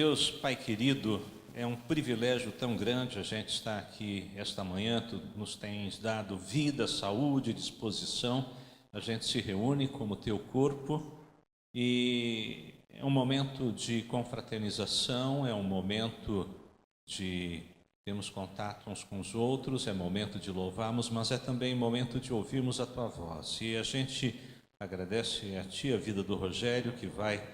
Deus, Pai querido, é um privilégio tão grande a gente estar aqui esta manhã. Tu nos tens dado vida, saúde, disposição. A gente se reúne como teu corpo e é um momento de confraternização, é um momento de termos contato uns com os outros, é momento de louvarmos, mas é também momento de ouvirmos a tua voz. E a gente agradece a ti a vida do Rogério, que vai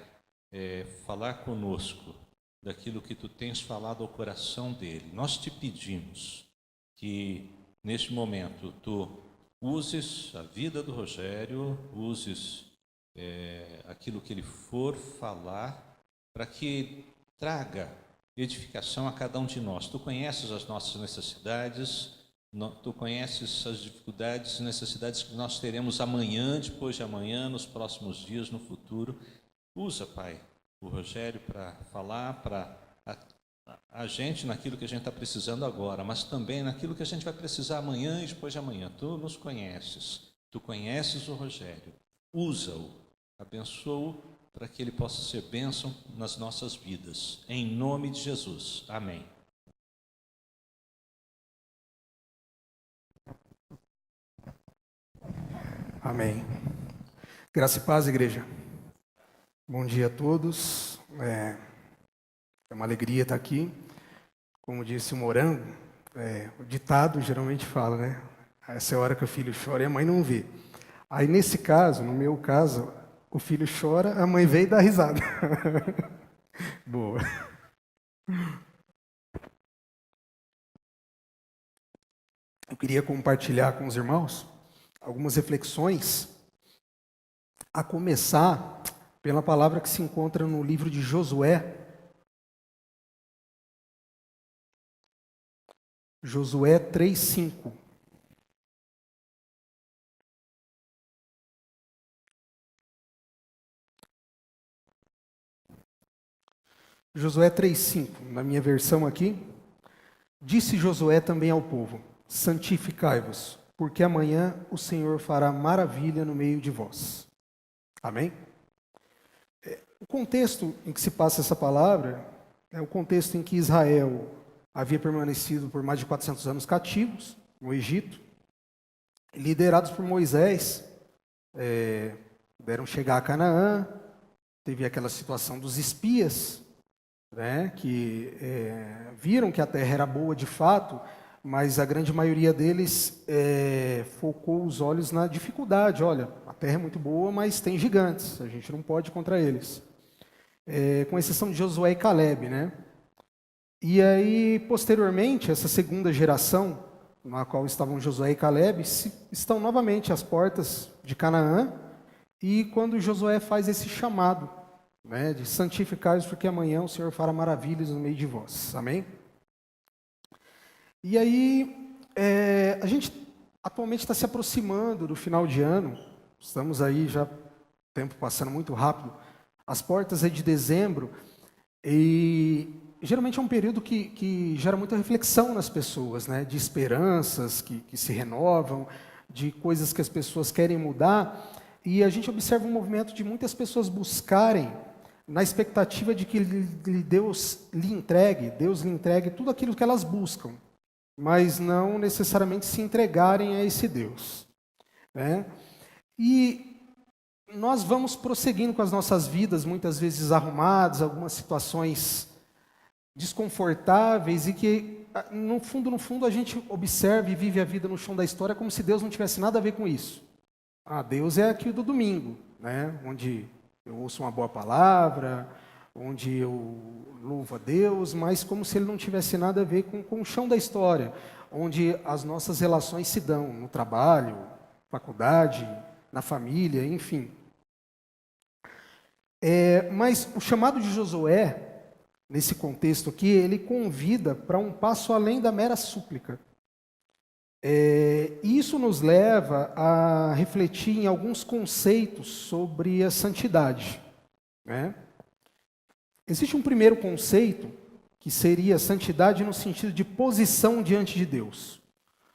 falar conosco daquilo que tu tens falado ao coração dele. Nós te pedimos que neste momento tu uses a vida do Rogério, uses aquilo que ele for falar, para que traga edificação a cada um de nós. Tu conheces as nossas necessidades, tu conheces as dificuldades e necessidades que nós teremos amanhã, depois de amanhã, nos próximos dias, no futuro. Usa, Pai, o Rogério para falar para a gente naquilo que a gente está precisando agora, mas também naquilo que a gente vai precisar amanhã e depois de amanhã. Tu nos conheces, tu conheces o Rogério. Usa-o, abençoa-o para que ele possa ser bênção nas nossas vidas. Em nome de Jesus. Amém. Amém. Graça e paz, igreja. Bom dia a todos. É uma alegria estar aqui. Como disse o Morango, o ditado geralmente fala, né? Essa é a hora que o filho chora e a mãe não vê. Aí, nesse caso, no meu caso, o filho chora, a mãe vê e dá risada. Boa. Eu queria compartilhar com os irmãos algumas reflexões, a começar pela palavra que se encontra no livro de Josué. Josué 3:5. Josué 3:5, na minha versão aqui. Disse Josué também ao povo: santificai-vos, porque amanhã o Senhor fará maravilha no meio de vós. Amém? O contexto em que se passa essa palavra é o contexto em que Israel havia permanecido por mais de 400 anos cativos no Egito, liderados por Moisés, puderam chegar a Canaã. Teve aquela situação dos espias, né, que viram que a terra era boa de fato, mas a grande maioria deles focou os olhos na dificuldade. Olha, a terra é muito boa, mas tem gigantes, a gente não pode ir contra eles. Com exceção de Josué e Caleb, né? E aí, posteriormente, essa segunda geração, na qual estavam Josué e Caleb, estão novamente às portas de Canaã, e quando Josué faz esse chamado, né, de santificai-vos, porque amanhã o Senhor fará maravilhas no meio de vós. Amém? E aí, a gente atualmente está se aproximando do final de ano, estamos aí já, o tempo passando muito rápido, as portas de dezembro, e geralmente é um período que gera muita reflexão nas pessoas, né, de esperanças que se renovam, de coisas que as pessoas querem mudar, e a gente observa um movimento de muitas pessoas buscarem, na expectativa de que Deus lhe entregue tudo aquilo que elas buscam, mas não necessariamente se entregarem a esse Deus, né? E nós vamos prosseguindo com as nossas vidas, muitas vezes arrumadas, algumas situações desconfortáveis, e que, no fundo, a gente observa e vive a vida no chão da história como se Deus não tivesse nada a ver com isso. Deus é aqui do domingo, né? Onde eu ouço uma boa palavra, onde eu louvo a Deus, mas como se ele não tivesse nada a ver com o chão da história, onde as nossas relações se dão, no trabalho, faculdade, na família, enfim. Mas o chamado de Josué, nesse contexto aqui, ele convida para um passo além da mera súplica. Isso nos leva a refletir em alguns conceitos sobre a santidade, né? Existe um primeiro conceito, que seria santidade no sentido de posição diante de Deus.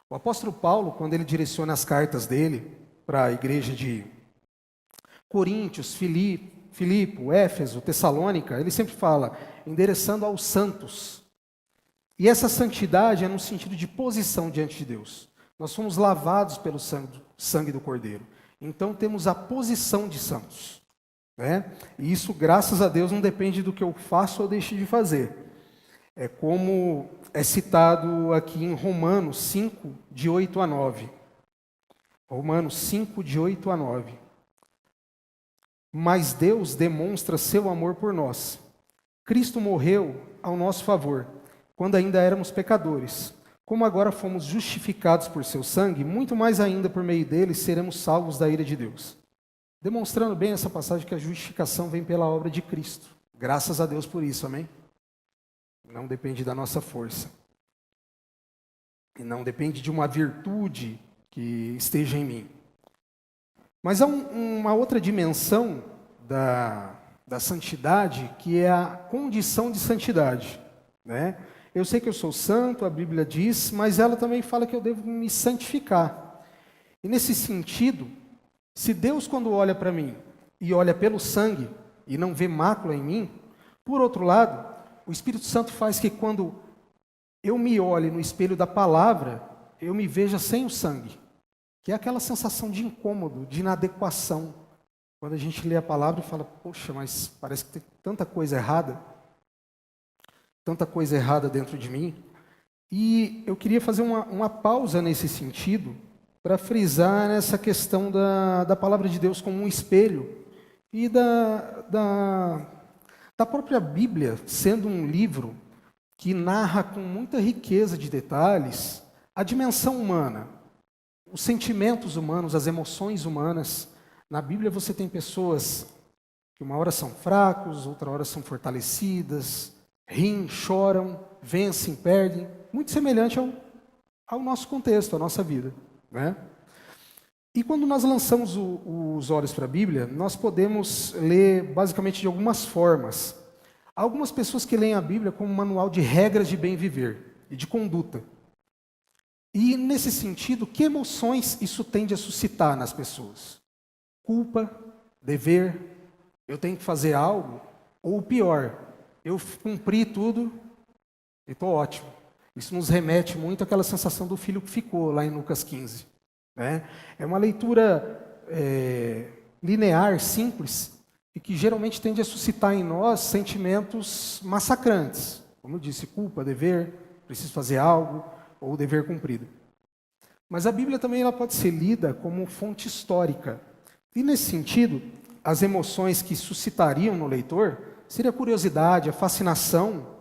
O apóstolo Paulo, quando ele direciona as cartas dele para a igreja de Coríntios, Filipe, Filipe, Éfeso, Tessalônica, ele sempre fala, endereçando aos santos. E essa santidade é no sentido de posição diante de Deus. Nós fomos lavados pelo sangue do Cordeiro. Então temos a posição de santos. Né? E isso, graças a Deus, não depende do que eu faço ou deixe de fazer. É como é citado aqui em Romanos 5, de 8 a 9. Romanos 5, de 8 a 9. Mas Deus demonstra seu amor por nós. Cristo morreu ao nosso favor, quando ainda éramos pecadores. Como agora fomos justificados por seu sangue, muito mais ainda por meio dele seremos salvos da ira de Deus. Demonstrando bem essa passagem que a justificação vem pela obra de Cristo. Graças a Deus por isso, amém? Não depende da nossa força. E não depende de uma virtude que esteja em mim. Mas há uma outra dimensão da santidade, que é a condição de santidade. Né? Eu sei que eu sou santo, a Bíblia diz, mas ela também fala que eu devo me santificar. E nesse sentido, se Deus, quando olha para mim e olha pelo sangue e não vê mácula em mim, por outro lado, o Espírito Santo faz que quando eu me olhe no espelho da palavra, eu me veja sem o sangue, que é aquela sensação de incômodo, de inadequação. Quando a gente lê a palavra e fala, poxa, mas parece que tem tanta coisa errada dentro de mim. E eu queria fazer uma pausa nesse sentido, para frisar nessa questão da palavra de Deus como um espelho, e da própria Bíblia sendo um livro que narra com muita riqueza de detalhes a dimensão humana, os sentimentos humanos, as emoções humanas. Na Bíblia você tem pessoas que uma hora são fracos, outra hora são fortalecidas, riem, choram, vencem, perdem, muito semelhante ao nosso contexto, à nossa vida. Né? E quando nós lançamos os olhos para a Bíblia, nós podemos ler basicamente de algumas formas. Há algumas pessoas que leem a Bíblia como um manual de regras de bem viver e de conduta. E, nesse sentido, que emoções isso tende a suscitar nas pessoas? Culpa, dever, eu tenho que fazer algo, ou o pior, eu cumpri tudo e estou ótimo. Isso nos remete muito àquela sensação do filho que ficou, lá em Lucas 15. Né? É uma leitura linear, simples, e que geralmente tende a suscitar em nós sentimentos massacrantes. Como eu disse, culpa, dever, preciso fazer algo, ou dever cumprido. Mas a Bíblia também ela pode ser lida como fonte histórica. E nesse sentido, as emoções que suscitariam no leitor seria a curiosidade, a fascinação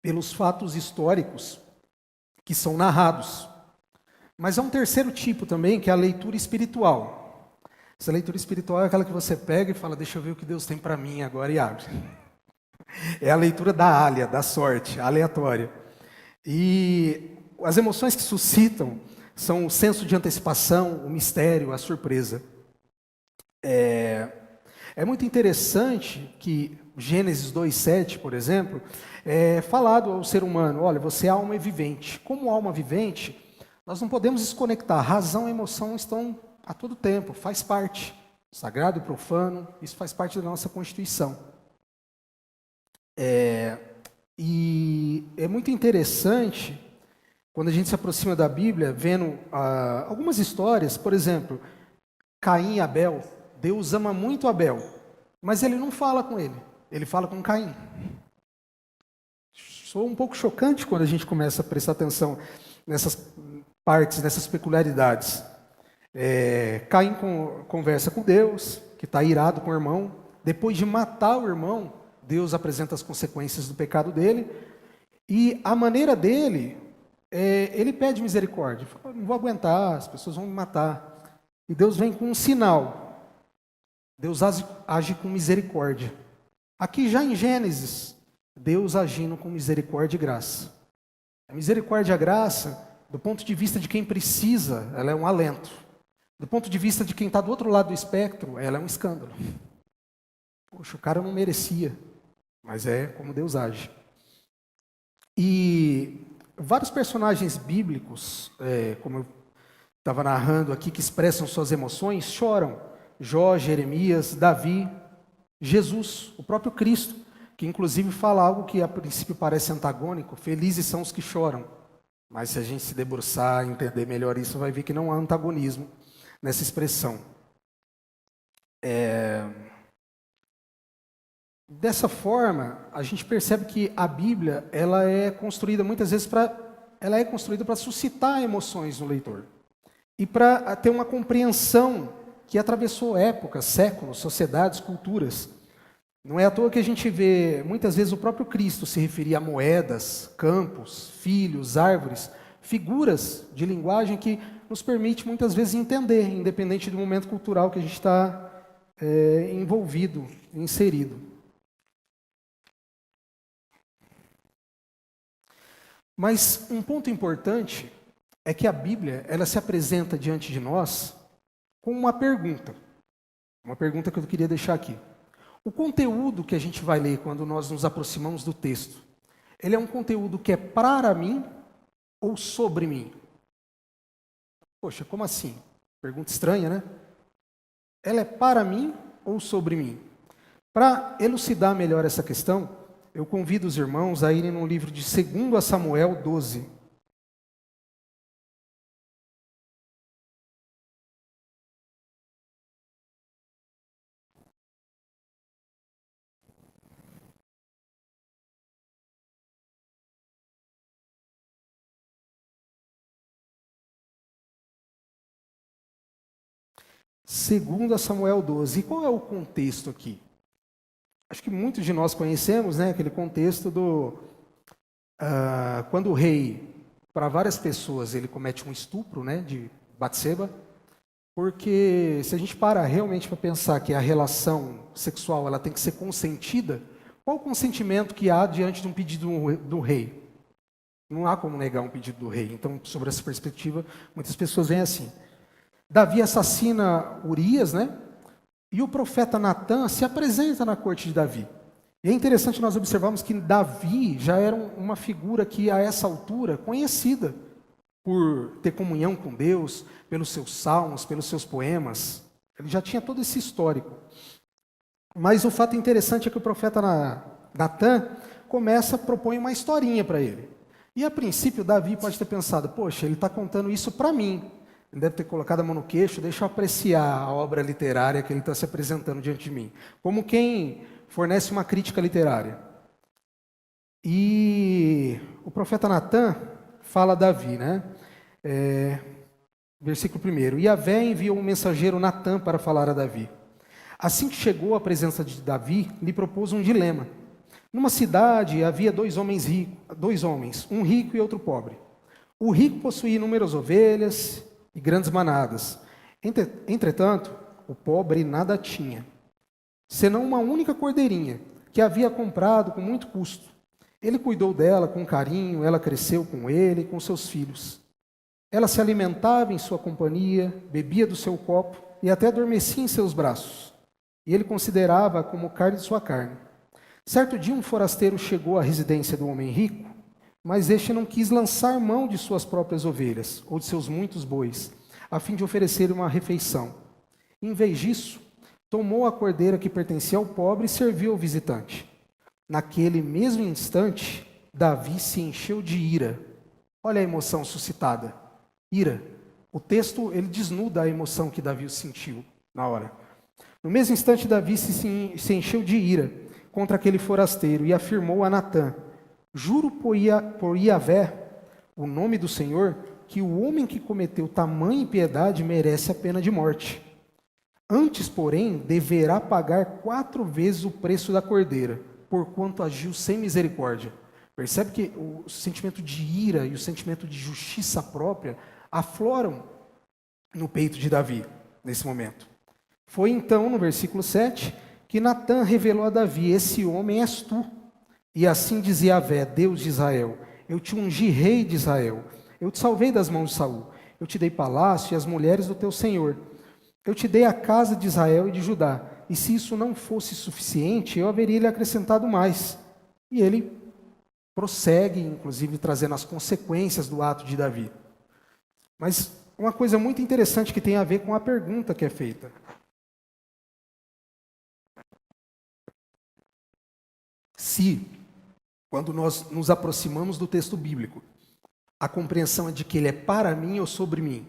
pelos fatos históricos que são narrados. Mas há um terceiro tipo também, que é a leitura espiritual. Essa leitura espiritual é aquela que você pega e fala, deixa eu ver o que Deus tem para mim agora, e abre. É a leitura da alha, da sorte, aleatória. E as emoções que suscitam são o senso de antecipação, o mistério, a surpresa. É muito interessante que Gênesis 2:7, por exemplo, é falado ao ser humano, olha, você é alma vivente. Como alma vivente, nós não podemos desconectar. Razão e emoção estão a todo tempo, faz parte. Sagrado e profano, isso faz parte da nossa Constituição. E é muito interessante, quando a gente se aproxima da Bíblia, vendo algumas histórias, por exemplo, Caim e Abel. Deus ama muito Abel, mas ele não fala com ele fala com Caim. Sou um pouco chocante quando a gente começa a prestar atenção nessas partes, nessas peculiaridades. Caim conversa com Deus, que está irado com o irmão. Depois de matar o irmão, Deus apresenta as consequências do pecado dele. E a maneira dele, ele pede misericórdia. Fala, não vou aguentar, as pessoas vão me matar. E Deus vem com um sinal. Deus age com misericórdia. Aqui já em Gênesis, Deus agindo com misericórdia e graça. A misericórdia e a graça, do ponto de vista de quem precisa, ela é um alento. Do ponto de vista de quem está do outro lado do espectro, ela é um escândalo. Poxa, o cara não merecia, mas é como Deus age. E vários personagens bíblicos, como eu estava narrando aqui, que expressam suas emoções, choram. Jó, Jeremias, Davi, Jesus, o próprio Cristo, que inclusive fala algo que a princípio parece antagônico: felizes são os que choram. Mas se a gente se debruçar e entender melhor isso, vai ver que não há antagonismo nessa expressão. Dessa forma, a gente percebe que a Bíblia ela é construída muitas vezes para suscitar emoções no leitor e para ter uma compreensão que atravessou épocas, séculos, sociedades, culturas. Não é à toa que a gente vê muitas vezes o próprio Cristo se referir a moedas, campos, filhos, árvores, figuras de linguagem que nos permite muitas vezes entender, independente do momento cultural que a gente está envolvido, inserido. Mas um ponto importante é que a Bíblia ela se apresenta diante de nós com uma pergunta que eu queria deixar aqui. O conteúdo que a gente vai ler quando nós nos aproximamos do texto, ele é um conteúdo que é para mim ou sobre mim? Poxa, como assim? Pergunta estranha, né? Ela é para mim ou sobre mim? Para elucidar melhor essa questão, eu convido os irmãos a irem no livro de 2 Samuel 12. Segundo Samuel 12. E qual é o contexto aqui? Acho que muitos de nós conhecemos, né, aquele contexto quando o rei, para várias pessoas, ele comete um estupro, né, de Batseba, porque se a gente para realmente para pensar que a relação sexual ela tem que ser consentida, qual o consentimento que há diante de um pedido do rei? Não há como negar um pedido do rei. Então, sobre essa perspectiva, muitas pessoas veem assim. Davi assassina Urias, né? E o profeta Natã se apresenta na corte de Davi. E é interessante nós observarmos que Davi já era uma figura que, a essa altura, conhecida por ter comunhão com Deus, pelos seus salmos, pelos seus poemas. Ele já tinha todo esse histórico. Mas o fato interessante é que o profeta Natã propõe uma historinha para ele. E a princípio, Davi pode ter pensado, poxa, ele está contando isso para mim. Ele deve ter colocado a mão no queixo, deixa eu apreciar a obra literária que ele está se apresentando diante de mim. Como quem fornece uma crítica literária. E o profeta Natã fala a Davi, né? Versículo 1. E Yahvé enviou um mensageiro Natã para falar a Davi. Assim que chegou à presença de Davi, lhe propôs um dilema. Numa cidade havia dois homens, um rico e outro pobre. O rico possuía inúmeras ovelhas e grandes manadas. Entretanto, o pobre nada tinha, senão uma única cordeirinha, que havia comprado com muito custo. Ele cuidou dela com carinho, ela cresceu com ele e com seus filhos. Ela se alimentava em sua companhia, bebia do seu copo e até adormecia em seus braços. E ele considerava como carne de sua carne. Certo dia, um forasteiro chegou à residência do homem rico, mas este não quis lançar mão de suas próprias ovelhas, ou de seus muitos bois, a fim de oferecer uma refeição. Em vez disso, tomou a cordeira que pertencia ao pobre e serviu ao visitante. Naquele mesmo instante, Davi se encheu de ira. Olha a emoção suscitada. Ira. O texto, ele desnuda a emoção que Davi sentiu na hora. No mesmo instante, Davi se encheu de ira contra aquele forasteiro e afirmou a Natã: juro por Yahvé, o nome do Senhor, que o homem que cometeu tamanha impiedade merece a pena de morte. Antes, porém, deverá pagar 4 vezes o preço da cordeira, porquanto agiu sem misericórdia. Percebe que o sentimento de ira e o sentimento de justiça própria afloram no peito de Davi, nesse momento. Foi então, no versículo 7, que Natã revelou a Davi: esse homem és tu. E assim dizia Yahvé, Deus de Israel: eu te ungi rei de Israel, eu te salvei das mãos de Saul, eu te dei palácio e as mulheres do teu senhor, eu te dei a casa de Israel e de Judá, e se isso não fosse suficiente, eu haveria lhe acrescentado mais. E ele prossegue, inclusive, trazendo as consequências do ato de Davi. Mas uma coisa muito interessante que tem a ver com a pergunta que é feita. Se, quando nós nos aproximamos do texto bíblico, a compreensão é de que ele é para mim ou sobre mim,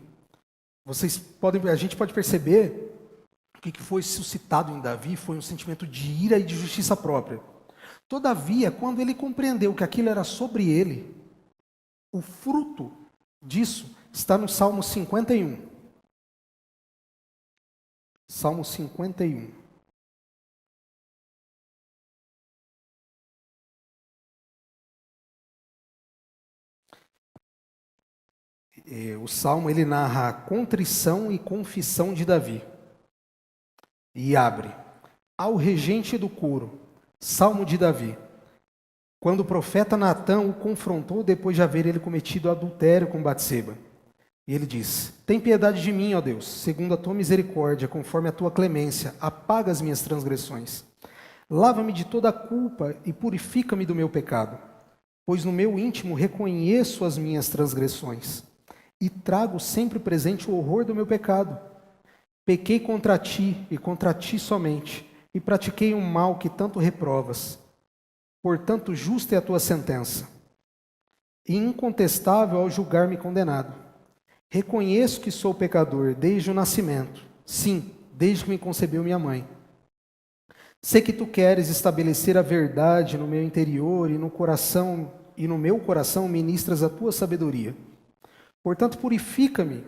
a gente pode perceber que o que foi suscitado em Davi foi um sentimento de ira e de justiça própria. Todavia, quando ele compreendeu que aquilo era sobre ele, o fruto disso está no Salmo 51. Salmo 51. O Salmo ele narra a contrição e confissão de Davi. E abre: ao regente do coro, Salmo de Davi. Quando o profeta Natã o confrontou depois de haver ele cometido adultério com Batseba. E ele diz: tem piedade de mim, ó Deus, segundo a tua misericórdia, conforme a tua clemência, apaga as minhas transgressões. Lava-me de toda a culpa e purifica-me do meu pecado, pois no meu íntimo reconheço as minhas transgressões e trago sempre presente o horror do meu pecado. Pequei contra ti e contra ti somente, e pratiquei um mal que tanto reprovas. Portanto, justa é a tua sentença, e incontestável ao julgar-me condenado. Reconheço que sou pecador desde o nascimento, sim, desde que me concebeu minha mãe. Sei que tu queres estabelecer a verdade no meu interior e no meu coração ministras a tua sabedoria. Portanto, purifica-me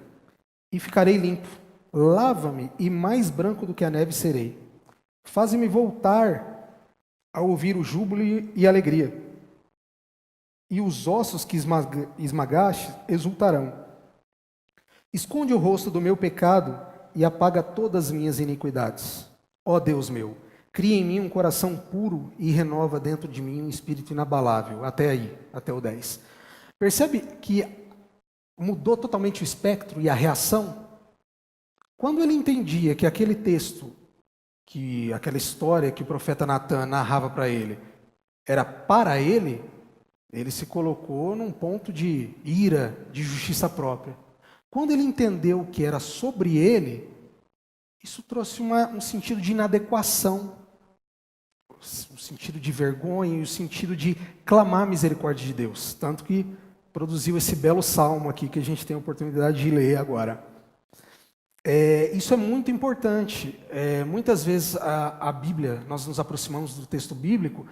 e ficarei limpo. Lava-me e mais branco do que a neve serei. Faze-me voltar a ouvir o júbilo e a alegria. E os ossos que esmagaste exultarão. Esconde o rosto do meu pecado e apaga todas as minhas iniquidades. Ó Deus meu, cria em mim um coração puro e renova dentro de mim um espírito inabalável. Até aí, até o 10. Percebe que mudou totalmente o espectro e a reação? Quando ele entendia que aquele texto, que aquela história que o profeta Natã narrava para ele, era para ele, ele se colocou num ponto de ira, de justiça própria. Quando ele entendeu que era sobre ele, isso trouxe um sentido de inadequação, um sentido de vergonha e um sentido de clamar a misericórdia de Deus. Tanto que produziu esse belo salmo aqui que a gente tem a oportunidade de ler agora. Isso é muito importante. Muitas vezes a Bíblia, nós nos aproximamos do texto bíblico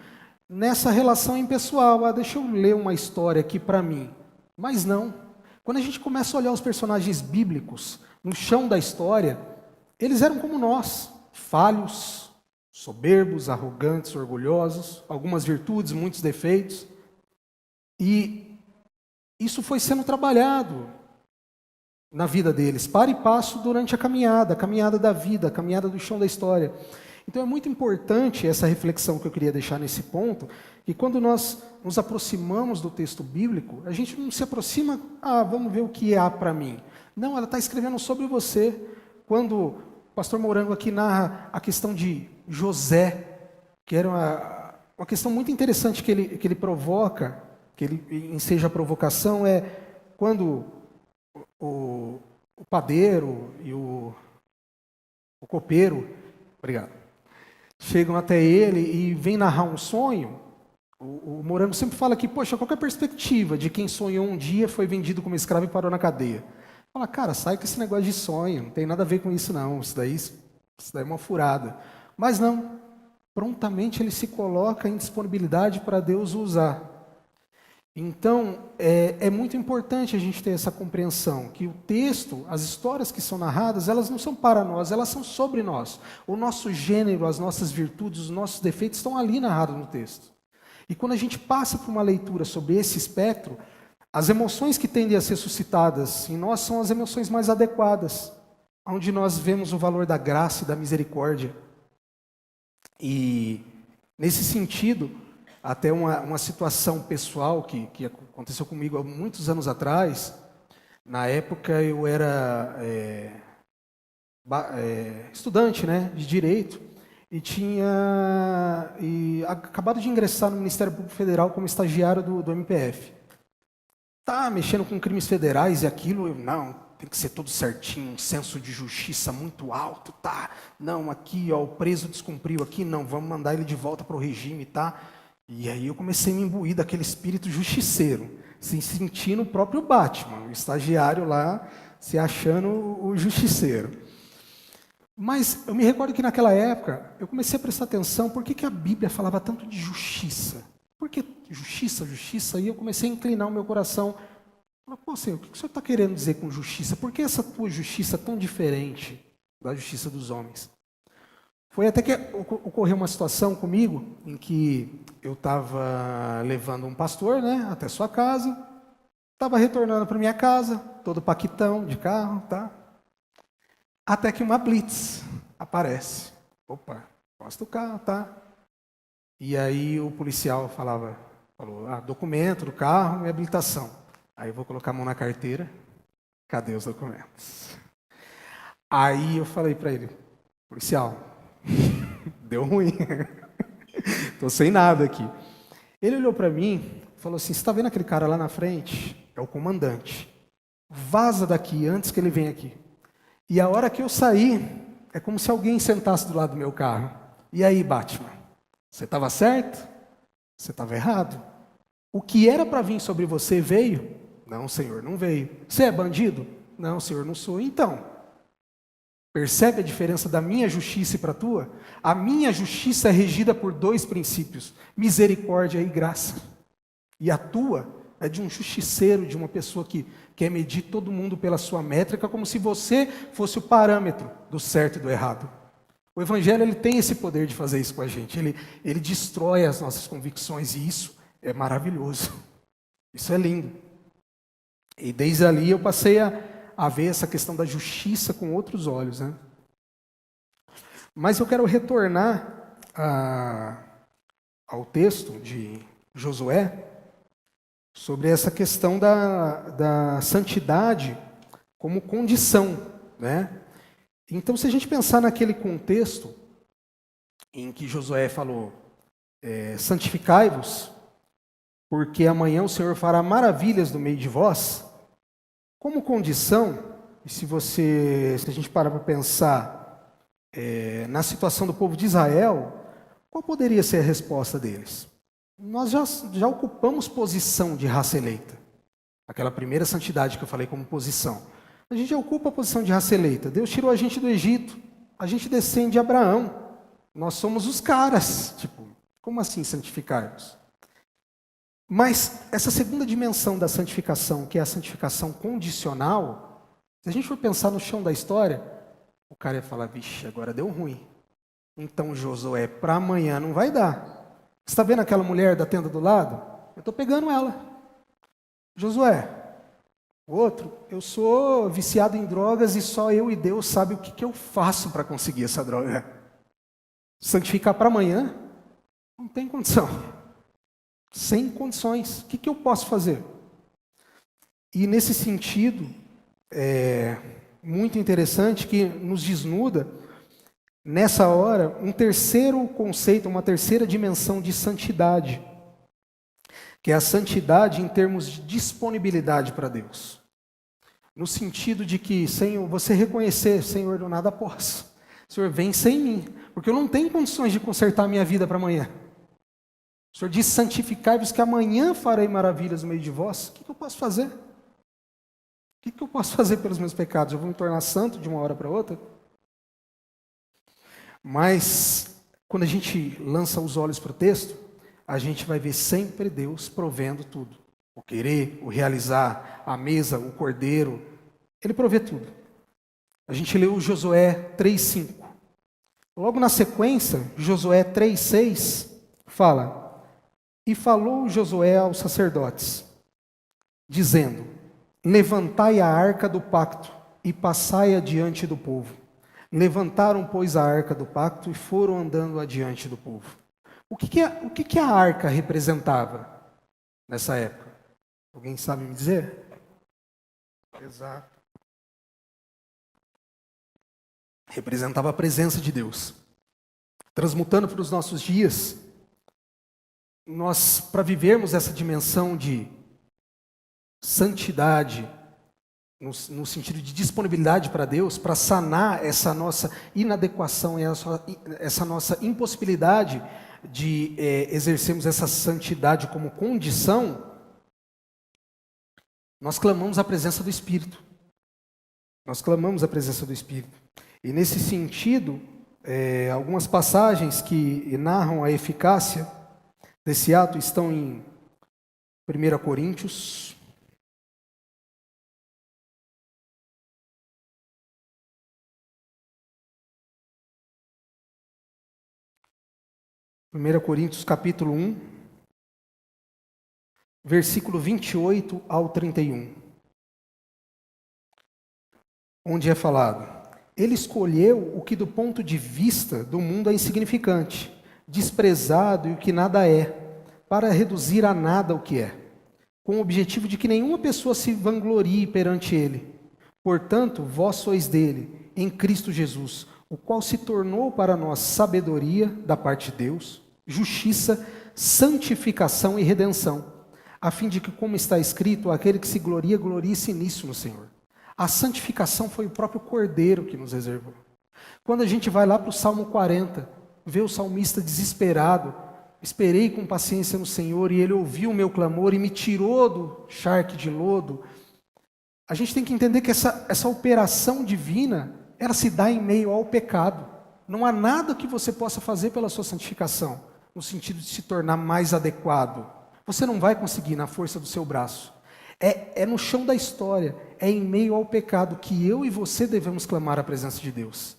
nessa relação impessoal. Deixa eu ler uma história aqui para mim. Mas não. Quando a gente começa a olhar os personagens bíblicos no chão da história, eles eram como nós, falhos, soberbos, arrogantes, orgulhosos, algumas virtudes, muitos defeitos. E isso foi sendo trabalhado na vida deles, para e passo durante a caminhada da vida, a caminhada do chão da história. Então é muito importante essa reflexão que eu queria deixar nesse ponto, que quando nós nos aproximamos do texto bíblico, a gente não se aproxima, vamos ver o que há para mim. Não, ela está escrevendo sobre você. Quando o pastor Morango aqui narra a questão de José, que era uma questão muito interessante que ele provoca, que ele enseja a provocação, é quando o padeiro e o copeiro, obrigado, chegam até ele e vêm narrar um sonho. O Morango sempre fala que, poxa, qual que é a perspectiva de quem sonhou um dia, foi vendido como escravo e parou na cadeia? Fala, cara, sai com esse negócio de sonho, não tem nada a ver com isso não, isso daí é uma furada. Mas não, prontamente ele se coloca em disponibilidade para Deus usar. Então, é muito importante a gente ter essa compreensão, que o texto, as histórias que são narradas, elas não são para nós, elas são sobre nós. O nosso gênero, as nossas virtudes, os nossos defeitos estão ali narrados no texto. E quando a gente passa por uma leitura sobre esse espectro, as emoções que tendem a ser suscitadas em nós são as emoções mais adequadas, onde nós vemos o valor da graça e da misericórdia. E, nesse sentido, até uma situação pessoal que aconteceu comigo há muitos anos atrás. Na época eu era estudante, né, de Direito e tinha acabado de ingressar no Ministério Público Federal como estagiário do MPF. Mexendo com crimes federais e aquilo, não, tem que ser tudo certinho, um senso de justiça muito alto, Não, aqui, ó, o preso descumpriu aqui, não, vamos mandar ele de volta para o regime, E aí eu comecei a me imbuir daquele espírito justiceiro, se sentindo o próprio Batman, o estagiário lá, se achando o justiceiro. Mas eu me recordo que naquela época, eu comecei a prestar atenção por que a Bíblia falava tanto de justiça. Por que justiça, justiça? E eu comecei a inclinar o meu coração. Falei, pô, Senhor, o que o Senhor está querendo dizer com justiça? Por que essa tua justiça é tão diferente da justiça dos homens? Foi até que ocorreu uma situação comigo em que eu estava levando um pastor, né, até sua casa, estava retornando para minha casa, todo paquitão de carro, tá? Até que uma blitz aparece. Opa, posta o carro, tá? E aí o policial falou, documento do carro e habilitação. Aí eu vou colocar a mão na carteira, cadê os documentos? Aí eu falei para ele, policial, deu ruim, estou sem nada aqui. Ele olhou para mim e falou assim, você está vendo aquele cara lá na frente? É o comandante. Vaza daqui antes que ele venha aqui. E a hora que eu saí, é como se alguém sentasse do lado do meu carro. E aí, Batman? Você estava certo? Você estava errado? O que era para vir sobre você veio? Não, Senhor, não veio. Você é bandido? Não, Senhor, não sou. Então, percebe a diferença da minha justiça e para a tua? A minha justiça é regida por 2 princípios, misericórdia e graça. E a tua é de um justiceiro, de uma pessoa que quer medir todo mundo pela sua métrica, como se você fosse o parâmetro do certo e do errado. O Evangelho ele tem esse poder de fazer isso com a gente. Ele destrói as nossas convicções e isso é maravilhoso. Isso é lindo. E desde ali eu passei a ver essa questão da justiça com outros olhos, né? Mas eu quero retornar ao texto de Josué sobre essa questão da santidade como condição, né? Então, se a gente pensar naquele contexto em que Josué falou, santificai-vos, porque amanhã o Senhor fará maravilhas no meio de vós, como condição, e se a gente parar para pensar na situação do povo de Israel, qual poderia ser a resposta deles? Nós já ocupamos posição de raça eleita. Aquela primeira santidade que eu falei como posição. A gente já ocupa a posição de raça eleita. Deus tirou a gente do Egito. A gente descende de Abraão. Nós somos os caras. Tipo, como assim santificar-nos? Mas essa segunda dimensão da santificação, que é a santificação condicional, se a gente for pensar no chão da história, o cara ia falar, vixe, agora deu ruim. Então Josué, para amanhã não vai dar. Você está vendo aquela mulher da tenda do lado? Eu estou pegando ela. Josué, outro, eu sou viciado em drogas e só eu e Deus sabe o que eu faço para conseguir essa droga. Santificar para amanhã? Não tem condição. Sem condições. O que eu posso fazer? E nesse sentido, é muito interessante que nos desnuda nessa hora, um terceiro conceito, uma terceira dimensão de santidade, que é a santidade em termos de disponibilidade para Deus. No sentido de que, Senhor, você reconhecer, Senhor, eu nada posso. Senhor, vem sem mim, porque eu não tenho condições de consertar a minha vida para amanhã. O Senhor diz, santificai-vos que amanhã farei maravilhas no meio de vós. O que eu posso fazer? O que eu posso fazer pelos meus pecados? Eu vou me tornar santo de uma hora para outra? Mas, quando a gente lança os olhos para o texto, a gente vai ver sempre Deus provendo tudo. O querer, o realizar, a mesa, o cordeiro, Ele provê tudo. A gente leu Josué 3,5. Logo na sequência, Josué 3,6 fala, e falou Josué aos sacerdotes, dizendo, levantai a arca do pacto e passai adiante do povo. Levantaram, pois, a arca do pacto e foram andando adiante do povo. O que a arca representava nessa época? Alguém sabe me dizer? Exato. Representava a presença de Deus. Transmutando para os nossos dias, nós, para vivermos essa dimensão de santidade, no sentido de disponibilidade para Deus, para sanar essa nossa inadequação e essa nossa impossibilidade de exercermos essa santidade como condição, nós clamamos a presença do Espírito. Nós clamamos a presença do Espírito. E nesse sentido, algumas passagens que narram a eficácia desse ato estão em 1 Coríntios. Capítulo 1, versículo 28 ao 31. Onde é falado: Ele escolheu o que do ponto de vista do mundo é insignificante, desprezado e o que nada é, para reduzir a nada o que é, com o objetivo de que nenhuma pessoa se vanglorie perante Ele. Portanto, vós sois dele, em Cristo Jesus, o qual se tornou para nós sabedoria da parte de Deus, justiça, santificação e redenção, a fim de que, como está escrito, aquele que se gloria, glorie-se nisso no Senhor. A santificação foi o próprio Cordeiro que nos reservou. Quando a gente vai lá para o Salmo 40, vê o salmista desesperado: esperei com paciência no Senhor e Ele ouviu o meu clamor e me tirou do charque de lodo. A gente tem que entender que essa operação divina, ela se dá em meio ao pecado. Não há nada que você possa fazer pela sua santificação, no sentido de se tornar mais adequado. Você não vai conseguir na força do seu braço. É no chão da história, é em meio ao pecado que eu e você devemos clamar a presença de Deus.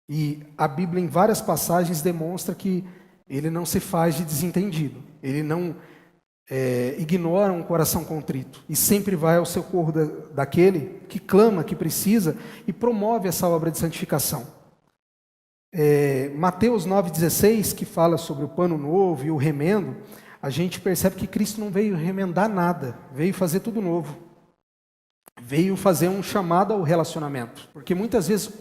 E a Bíblia, em várias passagens, demonstra que Ele não se faz de desentendido. Ele não ignora um coração contrito. E sempre vai ao socorro daquele que clama, que precisa, e promove essa obra de santificação. Mateus 9,16, que fala sobre o pano novo e o remendo, a gente percebe que Cristo não veio remendar nada, veio fazer tudo novo. Veio fazer um chamado ao relacionamento. Porque muitas vezes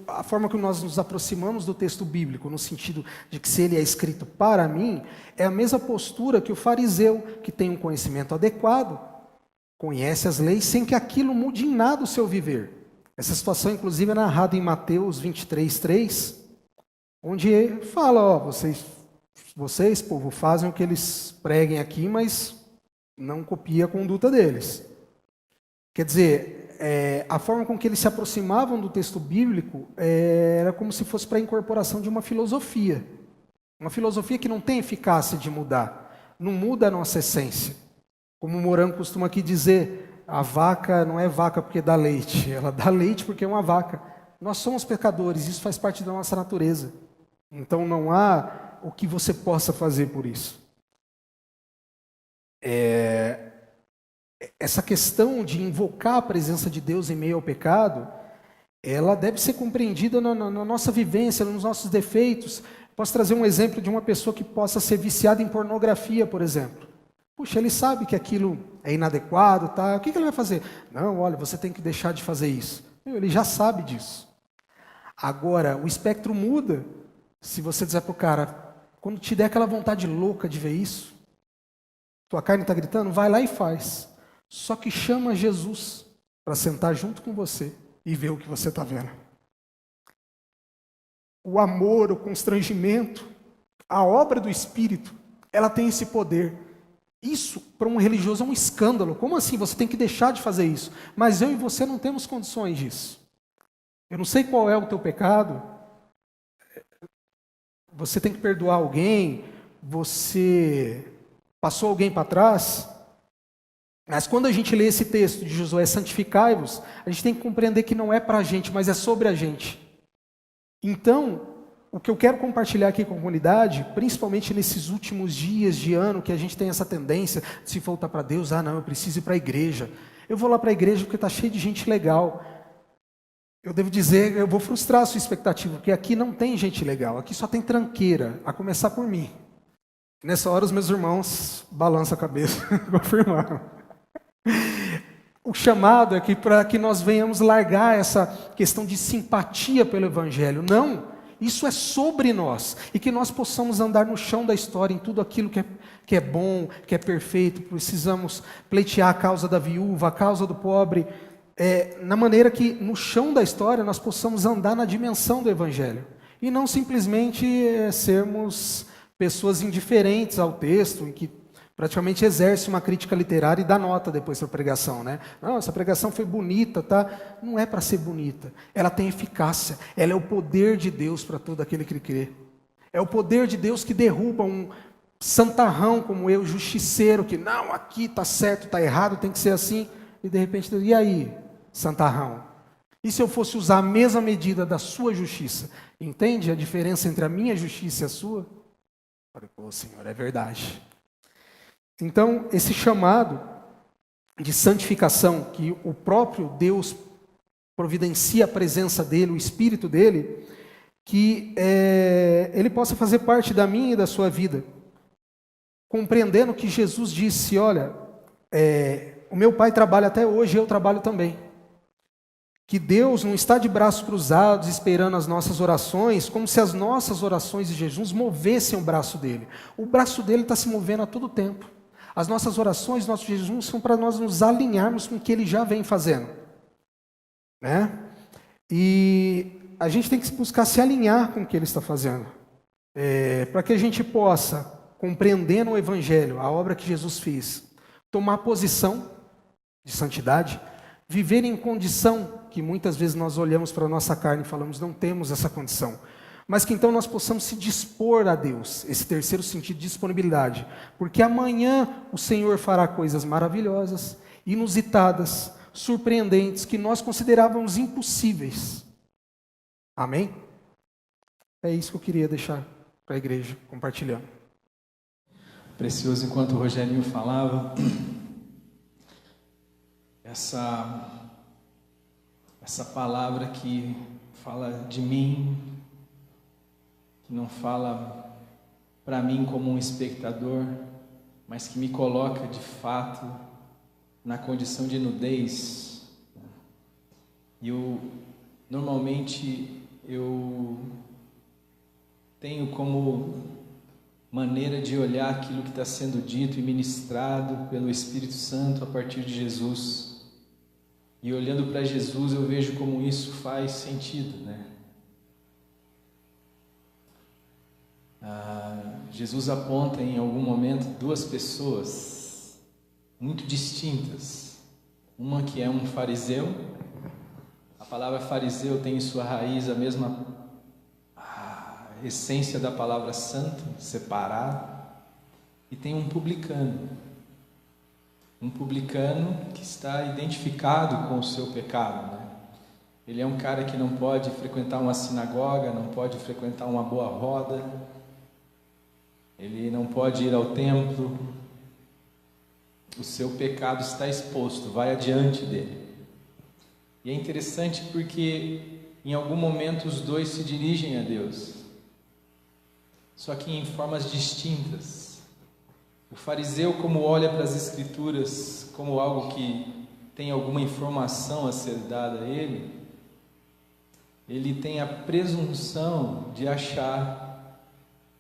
a forma que nós nos aproximamos do texto bíblico, no sentido de que se ele é escrito para mim, é a mesma postura que o fariseu, que tem um conhecimento adequado, conhece as leis sem que aquilo mude em nada o seu viver. Essa situação, inclusive, é narrada em Mateus 23:3, onde fala: vocês, povo, fazem o que eles preguem aqui, mas não copia a conduta deles. Quer dizer, a forma com que eles se aproximavam do texto bíblico era como se fosse para a incorporação de uma filosofia. Uma filosofia que não tem eficácia de mudar, não muda a nossa essência. Como o Morango costuma aqui dizer, a vaca não é vaca porque dá leite, ela dá leite porque é uma vaca. Nós somos pecadores, isso faz parte da nossa natureza. Então não há o que você possa fazer por isso. Essa questão de invocar a presença de Deus em meio ao pecado, ela deve ser compreendida na nossa vivência, nos nossos defeitos. Posso trazer um exemplo de uma pessoa que possa ser viciada em pornografia, por exemplo. Puxa, ele sabe que aquilo é inadequado, tá? O que ele vai fazer? Não, olha, você tem que deixar de fazer isso. Ele já sabe disso. Agora, o espectro muda se você dizer para o cara: quando te der aquela vontade louca de ver isso, tua carne está gritando, vai lá e faz. Só que chama Jesus para sentar junto com você e ver o que você está vendo. O amor, o constrangimento, a obra do Espírito, ela tem esse poder. Isso, para um religioso, é um escândalo. Como assim? Você tem que deixar de fazer isso. Mas eu e você não temos condições disso. Eu não sei qual é o teu pecado. Você tem que perdoar alguém. Você passou alguém para trás. Mas quando a gente lê esse texto de Josué, santificai-vos, a gente tem que compreender que não é para a gente, mas é sobre a gente. Então, o que eu quero compartilhar aqui com a comunidade, principalmente nesses últimos dias de ano, que a gente tem essa tendência de se voltar para Deus: não, eu preciso ir para a igreja. Eu vou lá para a igreja porque está cheio de gente legal. Eu devo dizer, eu vou frustrar a sua expectativa, porque aqui não tem gente legal, aqui só tem tranqueira, a começar por mim. Nessa hora os meus irmãos balançam a cabeça, confirmaram. O chamado é para que nós venhamos largar essa questão de simpatia pelo Evangelho. Não, isso é sobre nós. E que nós possamos andar no chão da história, em tudo aquilo que é bom, que é perfeito. Precisamos pleitear a causa da viúva, a causa do pobre, na maneira que no chão da história nós possamos andar na dimensão do Evangelho. E não simplesmente sermos pessoas indiferentes ao texto, em que praticamente exerce uma crítica literária e dá nota depois para a pregação, né? Não, essa pregação foi bonita, tá? Não é para ser bonita. Ela tem eficácia. Ela é o poder de Deus para todo aquele que crê. É o poder de Deus que derruba um santarrão como eu, justiceiro, que não, aqui está certo, está errado, tem que ser assim. E de repente, e aí, santarrão? E se eu fosse usar a mesma medida da sua justiça? Entende a diferença entre a minha justiça e a sua? Eu falei, pô, Senhor, é verdade. Então, esse chamado de santificação, que o próprio Deus providencia a presença dele, o Espírito dele, que ele possa fazer parte da minha e da sua vida, compreendendo que Jesus disse, olha, o meu Pai trabalha até hoje, eu trabalho também. Que Deus não está de braços cruzados esperando as nossas orações, como se as nossas orações e jejuns movessem o braço dele. O braço dele está se movendo a todo tempo. As nossas orações, nossos jejuns são para nós nos alinharmos com o que ele já vem fazendo. Né? E a gente tem que buscar se alinhar com o que ele está fazendo. Para que a gente possa, compreendendo o Evangelho, a obra que Jesus fez, tomar posição de santidade, viver em condição que muitas vezes nós olhamos para a nossa carne e falamos, não temos essa condição. Mas que então nós possamos se dispor a Deus, esse terceiro sentido de disponibilidade. Porque amanhã o Senhor fará coisas maravilhosas, inusitadas, surpreendentes, que nós considerávamos impossíveis. Amém? É isso que eu queria deixar para a igreja, compartilhando. Precioso, enquanto o Rogerinho falava, essa palavra que fala de mim, que não fala para mim como um espectador, mas que me coloca de fato na condição de nudez. Normalmente eu tenho como maneira de olhar aquilo que está sendo dito e ministrado pelo Espírito Santo a partir de Jesus. E olhando para Jesus eu vejo como isso faz sentido, né? Jesus aponta em algum momento duas pessoas muito distintas. Uma que é um fariseu. A palavra fariseu tem em sua raiz a mesma essência da palavra santo, separado. E tem um publicano. Um publicano que está identificado com o seu pecado, né? Ele é um cara que não pode frequentar uma sinagoga, não pode frequentar uma boa roda, ele não pode ir ao templo. O seu pecado está exposto, vai adiante dele. E é interessante porque em algum momento os dois se dirigem a Deus, só que em formas distintas. O fariseu, como olha para as Escrituras como algo que tem alguma informação a ser dada a ele tem a presunção de achar,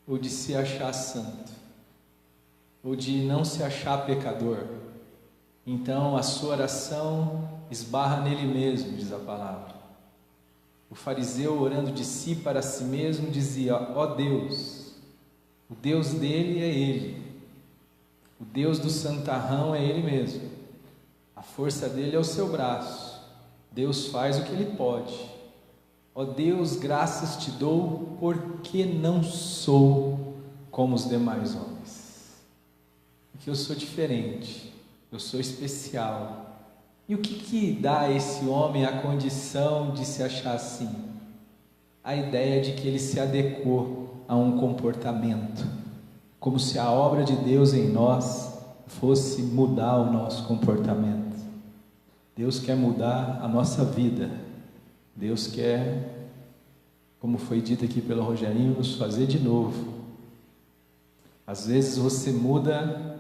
ou de se achar santo, ou de não se achar pecador. Então a sua oração esbarra nele mesmo, diz a palavra. O fariseu, orando de si para si mesmo, dizia, ó Deus, o Deus dele é ele, o Deus do santarrão é ele mesmo, a força dele é o seu braço, Deus faz o que ele pode. Ó Deus, graças te dou, porque não sou como os demais homens. Porque eu sou diferente, eu sou especial. E o que dá a esse homem a condição de se achar assim? A ideia de que ele se adequou a um comportamento, como se a obra de Deus em nós fosse mudar o nosso comportamento. Deus quer mudar a nossa vida. Deus quer, como foi dito aqui pelo Rogerinho, nos fazer de novo. Às vezes você muda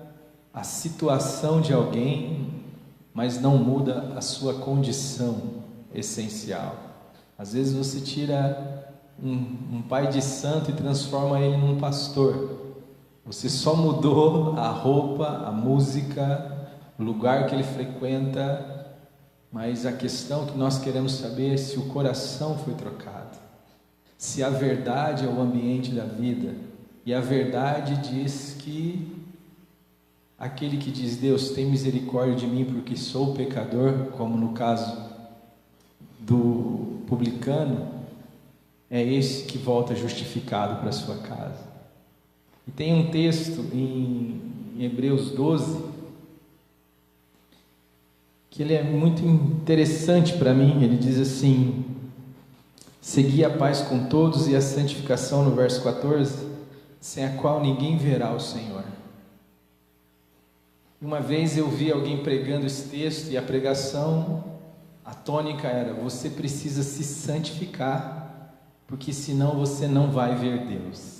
a situação de alguém, mas não muda a sua condição essencial. Às vezes você tira um pai de santo e transforma ele num pastor. Você só mudou a roupa, a música, o lugar que ele frequenta, mas a questão que nós queremos saber é se o coração foi trocado, se a verdade é o ambiente da vida. E a verdade diz que aquele que diz: Deus, tem misericórdia de mim porque sou pecador, como no caso do publicano, é esse que volta justificado para a sua casa. E tem um texto em Hebreus 12, que ele é muito interessante para mim. Ele diz assim: segui a paz com todos e a santificação, no verso 14, sem a qual ninguém verá o Senhor. Uma vez eu vi alguém pregando esse texto, e a pregação, a tônica era: você precisa se santificar, porque senão você não vai ver Deus.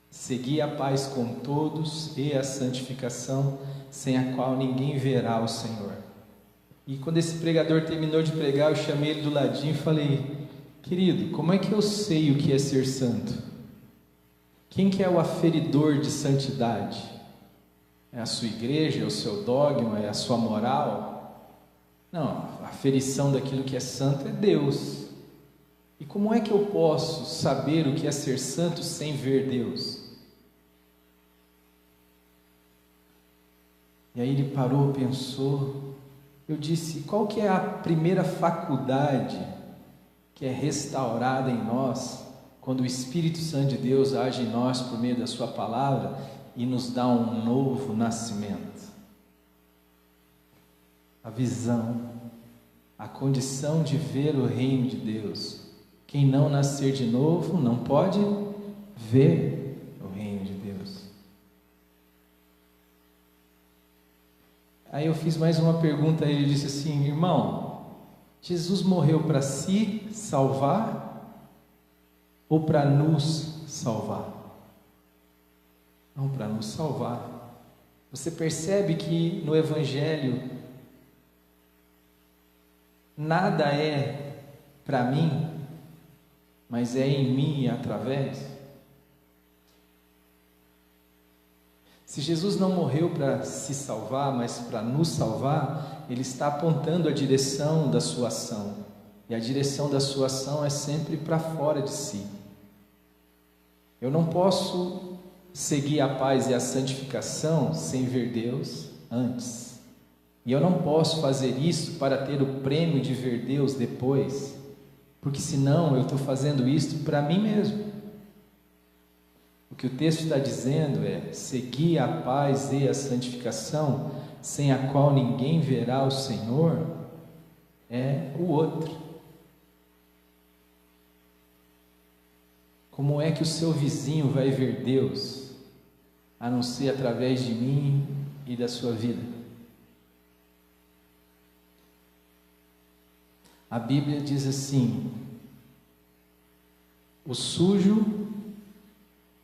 Segui a paz com todos e a santificação, sem a qual ninguém verá o Senhor. E quando esse pregador terminou de pregar, eu chamei ele do ladinho e falei: querido, como é que eu sei o que é ser santo? Quem que é o aferidor de santidade? É a sua igreja, é o seu dogma, é a sua moral? Não, a aferição daquilo que é santo é Deus. E como é que eu posso saber o que é ser santo sem ver Deus? E aí ele parou, pensou. Eu disse: qual que é a primeira faculdade que é restaurada em nós quando o Espírito Santo de Deus age em nós por meio da sua palavra e nos dá um novo nascimento? A visão, a condição de ver o reino de Deus. Quem não nascer de novo não pode ver o reino de Deus. Aí eu fiz mais uma pergunta a ele. Ele disse assim: irmão, Jesus morreu para se salvar ou para nos salvar? Não, para nos salvar. Você percebe que no Evangelho nada é para mim, mas é em mim e através? Se Jesus não morreu para se salvar, mas para nos salvar, Ele está apontando a direção da sua ação. E a direção da sua ação é sempre para fora de si. Eu não posso seguir a paz e a santificação sem ver Deus antes. E eu não posso fazer isso para ter o prêmio de ver Deus depois, porque senão eu estou fazendo isso para mim mesmo. O que o texto está dizendo é: seguir a paz e a santificação, sem a qual ninguém verá o Senhor, é o outro. Como é que o seu vizinho vai ver Deus, a não ser através de mim e da sua vida? A Bíblia diz assim: o sujo,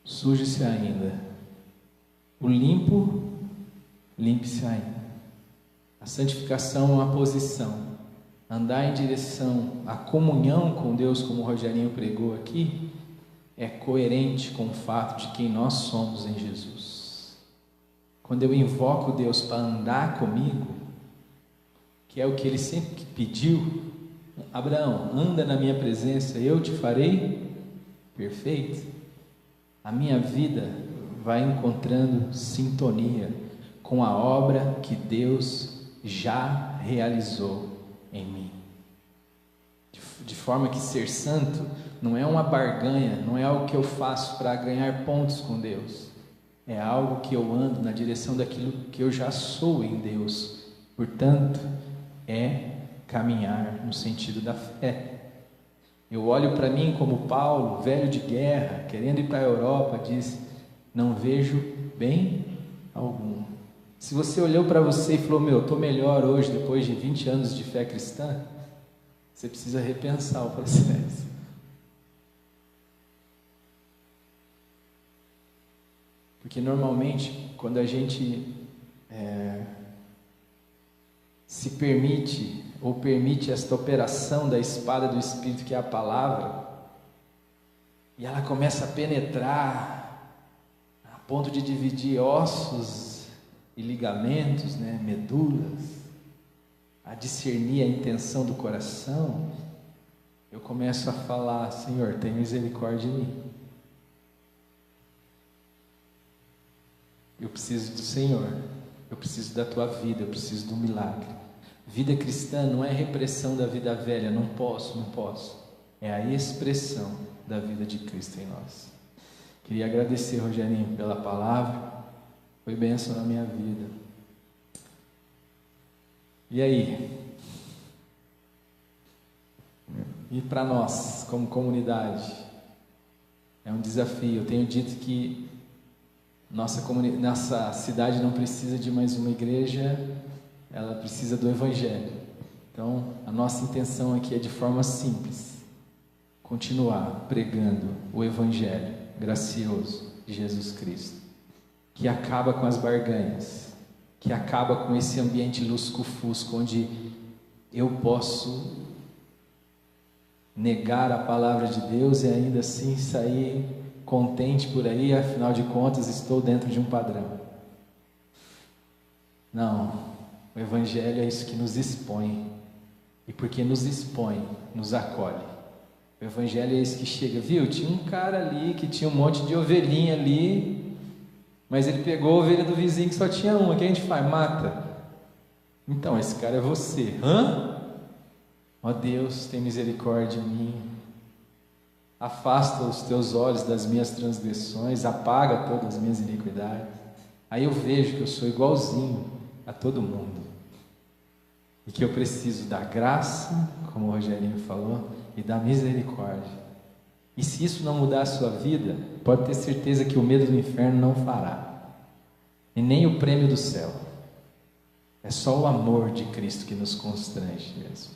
suje-se ainda; o limpo, limpe-se ainda. A santificação é uma posição. Andar em direção à comunhão com Deus, como o Rogerinho pregou aqui, é coerente com o fato de quem nós somos em Jesus. Quando eu invoco Deus para andar comigo, que é o que Ele sempre pediu: Abraão, anda na minha presença, eu te farei perfeito. A minha vida vai encontrando sintonia com a obra que Deus já realizou em mim. De forma que ser santo não é uma barganha, não é algo que eu faço para ganhar pontos com Deus. É algo que eu ando na direção daquilo que eu já sou em Deus. Portanto, é caminhar no sentido da fé. Eu olho para mim como Paulo, velho de guerra, querendo ir para a Europa, diz: não vejo bem algum. Se você olhou para você e falou: estou melhor hoje depois de 20 anos de fé cristã, você precisa repensar o processo. Porque normalmente, quando a gente se permite, ou permite esta operação da espada do Espírito, que é a palavra, e ela começa a penetrar a ponto de dividir ossos e ligamentos, medulas, a discernir a intenção do coração, eu começo a falar: Senhor, tem misericórdia de mim. Eu preciso do Senhor, eu preciso da tua vida, eu preciso do milagre. Vida cristã não é repressão da vida velha, não posso. É a expressão da vida de Cristo em nós. Queria agradecer, Rogerinho, pela palavra, foi bênção na minha vida. E aí? E para nós, como comunidade? É um desafio. Eu tenho dito que nossa cidade não precisa de mais uma igreja, ela precisa do Evangelho. Então, a nossa intenção aqui é, de forma simples, continuar pregando o Evangelho gracioso de Jesus Cristo, que acaba com as barganhas, que acaba com esse ambiente lusco-fusco, onde eu posso negar a palavra de Deus e ainda assim sair contente por aí, afinal de contas estou dentro de um padrão. Não, o Evangelho é isso que nos expõe, e porque nos expõe, nos acolhe. O Evangelho é isso que chega, viu? Tinha um cara ali que tinha um monte de ovelhinha ali, mas ele pegou a ovelha do vizinho que só tinha uma. O que a gente faz? Mata. Então, esse cara é você. Hã? Ó Deus, tem misericórdia de mim. Afasta os teus olhos das minhas transgressões, apaga todas as minhas iniquidades. Aí eu vejo que eu sou igualzinho a todo mundo, e que eu preciso da graça, como o Rogerinho falou, e da misericórdia. E se isso não mudar a sua vida, pode ter certeza que o medo do inferno não fará, e nem o prêmio do céu. É só o amor de Cristo que nos constrange mesmo.